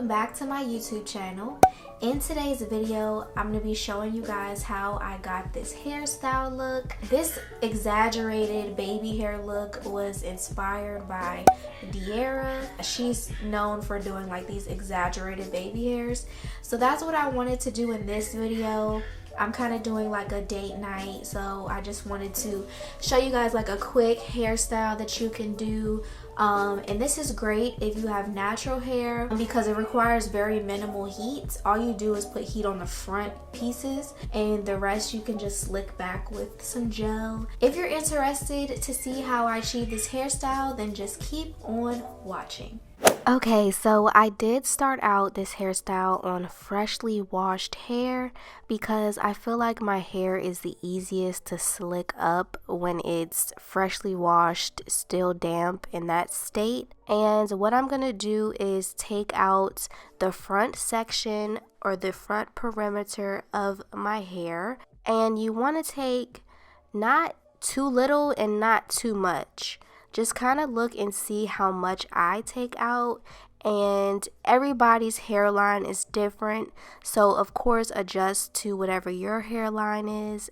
welcome back to my YouTube channel. In today's video, I'm going to be showing you guys how I got this hairstyle look. This exaggerated baby hair look was inspired by Dearra. She's known for doing like these exaggerated baby hairs. So that's what I wanted to do in this video. I'm kind of doing like a date night, so I just wanted to show you guys like a quick hairstyle that you can do. And this is great if you have natural hair because it requires very minimal heat. All you do is put heat on the front pieces and the rest you can just slick back with some gel. If you're interested to see how I achieve this hairstyle, then just keep on watching. Okay, so I did start out this hairstyle on freshly washed hair because I feel like my hair is the easiest to slick up when it's freshly washed, still damp in that state. And what I'm going to do is take out the front section or the front perimeter of my hair. And you want to take not too little and not too much. Just kind of look and see how much I take out, and everybody's hairline is different, so of course adjust to whatever your hairline is.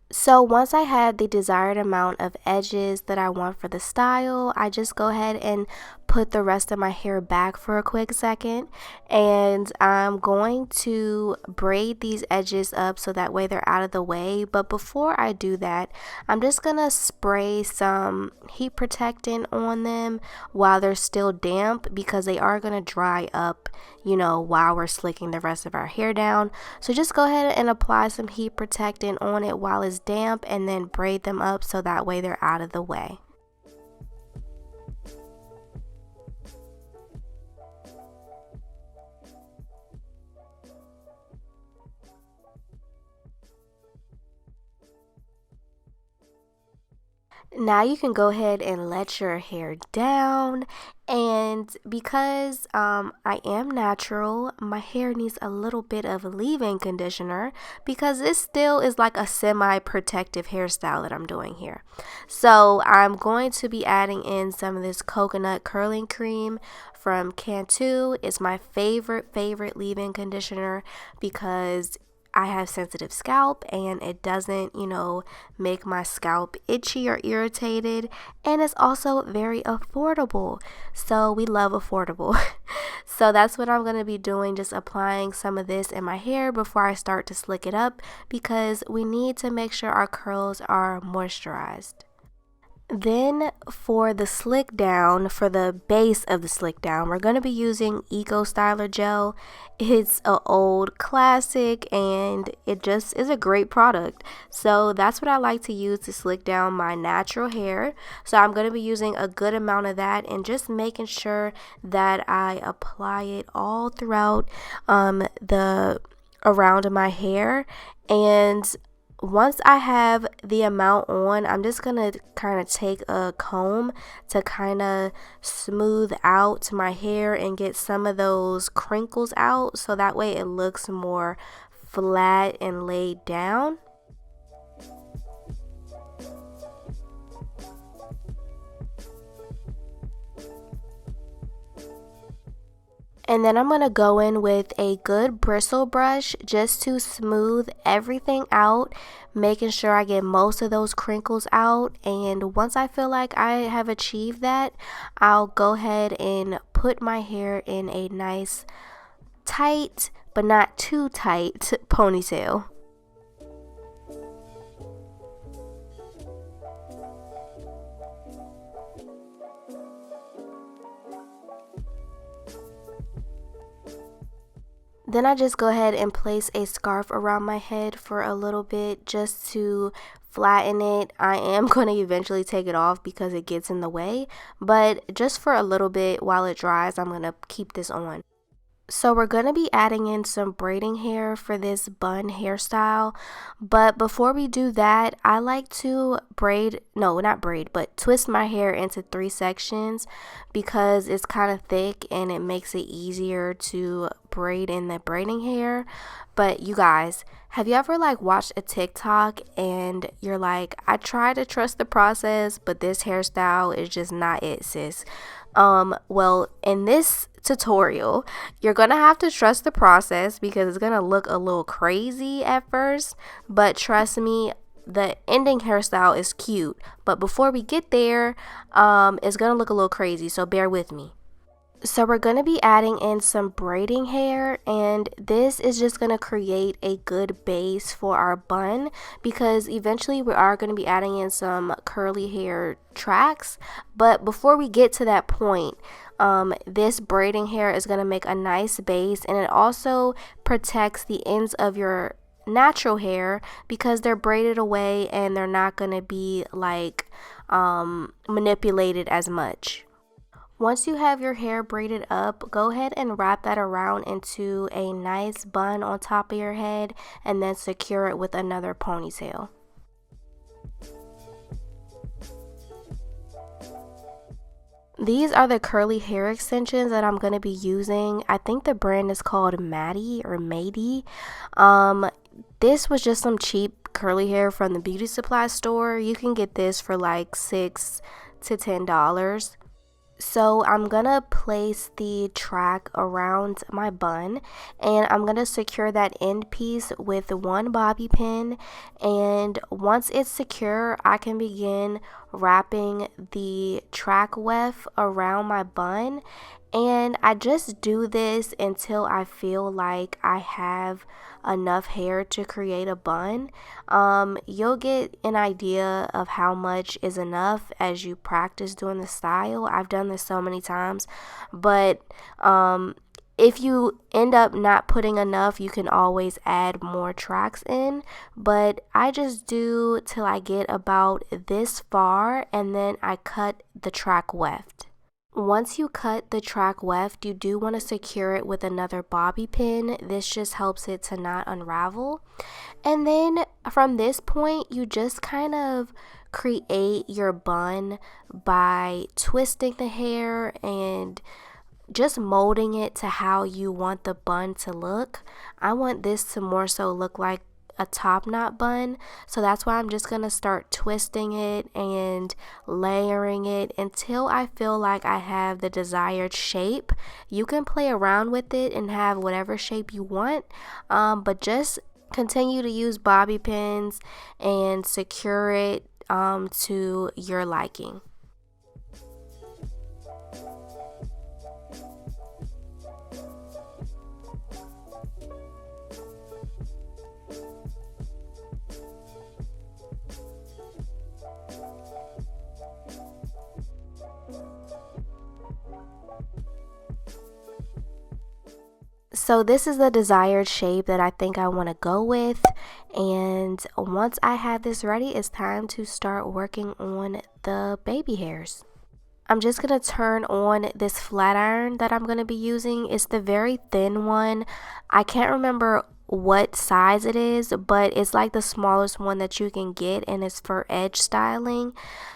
So once I had the desired amount of edges that I want for the style, I just go ahead and put the rest of my hair back for a quick second, and I'm going to braid these edges up so that way they're out of the way. But before I do that, I'm just gonna spray some heat protectant on them while they're still damp because they are gonna dry up, you know, while we're slicking the rest of our hair down. So just go ahead and apply some heat protectant on it while it's damp and then braid them up so that way they're out of the way. Now you can go ahead and let your hair down, and because I am natural, my hair needs a little bit of leave-in conditioner because this still is like a semi-protective hairstyle that I'm doing here. So I'm going to be adding in some of this coconut curling cream from Cantu. It's my favorite leave-in conditioner because I have sensitive scalp and it doesn't, you know, make my scalp itchy or irritated, and it's also very affordable. So we love affordable. So that's what I'm going to be doing, just applying some of this in my hair before I start to slick it up because we need to make sure our curls are moisturized. Then for the slick down, for the base of the slick down, we're going to be using Eco Styler Gel. It's an old classic and it just is a great product. So that's what I like to use to slick down my natural hair. So I'm going to be using a good amount of that and just making sure that I apply it all throughout the around my hair. And once I have the amount on, I'm just going to kind of take a comb to kind of smooth out my hair and get some of those crinkles out so that way it looks more flat and laid down. And then I'm going to go in with a good bristle brush just to smooth everything out, making sure I get most of those crinkles out. And once I feel like I have achieved that, I'll go ahead and put my hair in a nice tight, but not too tight ponytail. Then I just go ahead and place a scarf around my head for a little bit just to flatten it. I am going to eventually take it off because it gets in the way, but just for a little bit while it dries, I'm going to keep this on. So we're going to be adding in some braiding hair for this bun hairstyle, but before we do that, I like to twist my hair into 3 sections because it's kind of thick and it makes it easier to braid in the braiding hair. But you guys, have you ever like watched a TikTok and you're like, I try to trust the process, but this hairstyle is just not it, sis? Well, in this tutorial, you're gonna have to trust the process because it's gonna look a little crazy at first, but trust me, the ending hairstyle is cute. But before we get there, it's gonna look a little crazy, so bear with me. So we're going to be adding in some braiding hair, and this is just going to create a good base for our bun because eventually we are going to be adding in some curly hair tracks. But before we get to that point, this braiding hair is going to make a nice base, and it also protects the ends of your natural hair because they're braided away and they're not going to be like manipulated as much. Once you have your hair braided up, go ahead and wrap that around into a nice bun on top of your head and then secure it with another ponytail. These are the curly hair extensions that I'm going to be using. I think the brand is called Maddie or Mady. This was just some cheap curly hair from the beauty supply store. You can get this for like $6 to $10. So I'm gonna place the track around my bun, and I'm gonna secure that end piece with one bobby pin, and once it's secure, I can begin wrapping the track weft around my bun. And I just do this until I feel like I have enough hair to create a bun. You'll get an idea of how much is enough as you practice doing the style. I've done this so many times, but if you end up not putting enough, you can always add more tracks in, but I just do till I get about this far, and then I cut the track weft. Once you cut the track weft, you do want to secure it with another bobby pin. This just helps it to not unravel. And then from this point, you just kind of create your bun by twisting the hair and just molding it to how you want the bun to look. I want this to more so look like a top knot bun, so that's why I'm just gonna start twisting it and layering it until I feel like I have the desired shape. You can play around with it and have whatever shape you want, but just continue to use bobby pins and secure it to your liking. So this is the desired shape that I think I want to go with, and once I have this ready, it's time to start working on the baby hairs. I'm just going to turn on this flat iron that I'm going to be using. It's the very thin one. I can't remember what size it is, but it's like the smallest one that you can get, and it's for edge styling.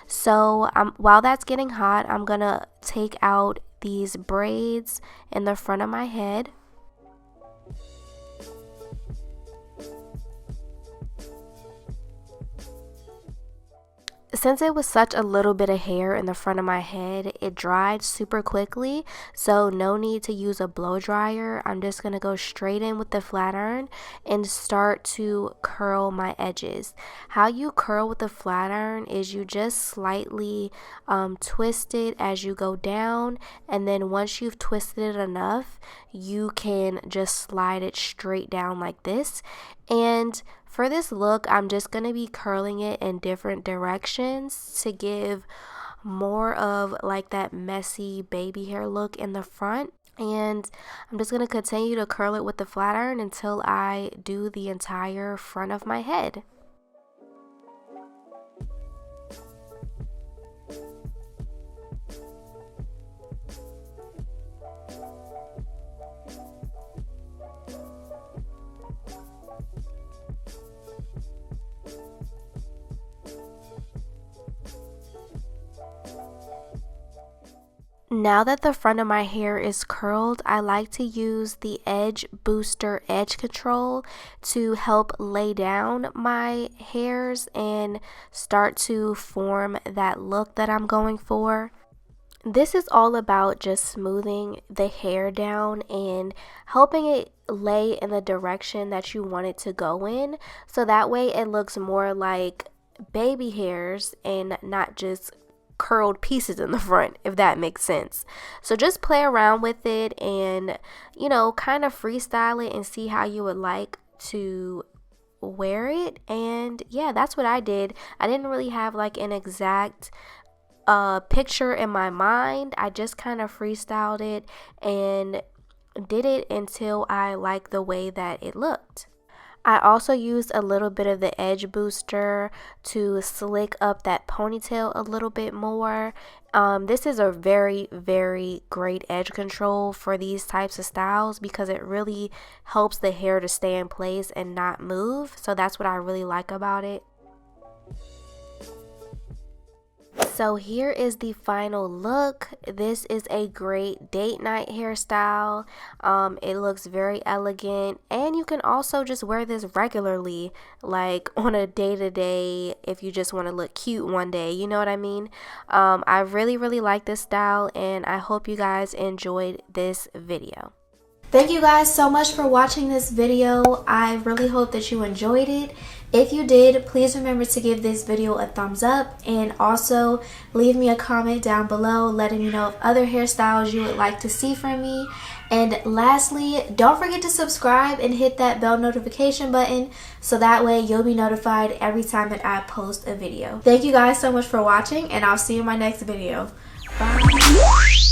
So while that's getting hot, I'm going to take out these braids in the front of my head. Since it was such a little bit of hair in the front of my head, it dried super quickly, so no need to use a blow dryer. I'm just going to go straight in with the flat iron and start to curl my edges. How you curl with the flat iron is you just slightly twist it as you go down, and then once you've twisted it enough, you can just slide it straight down like this. And for this look, I'm just going to be curling it in different directions to give more of like that messy baby hair look in the front. And I'm just going to continue to curl it with the flat iron until I do the entire front of my head. Now that the front of my hair is curled, I like to use the Edge Booster Edge Control to help lay down my hairs and start to form that look that I'm going for. This is all about just smoothing the hair down and helping it lay in the direction that you want it to go in, so that way it looks more like baby hairs and not just curled pieces in the front, if that makes sense. So just play around with it and, you know, kind of freestyle it and see how you would like to wear it. And yeah, that's what I did. I didn't really have like an exact picture in my mind. I just kind of freestyled it and did it until I liked the way that it looked. I also used a little bit of the edge booster to slick up that ponytail a little bit more. This is a very, very great edge control for these types of styles because it really helps the hair to stay in place and not move. So that's what I really like about it. So here is the final look. This is a great date night hairstyle. It looks very elegant, and you can also just wear this regularly, like on a day-to-day if you just want to look cute one day, you know what I mean? I really like this style, and I hope you guys enjoyed this video. Thank you guys so much for watching this video. I really hope that you enjoyed it. If you did, please remember to give this video a thumbs up and also leave me a comment down below letting me know of other hairstyles you would like to see from me. And lastly, don't forget to subscribe and hit that bell notification button so that way you'll be notified every time that I post a video. Thank you guys so much for watching, and I'll see you in my next video. Bye.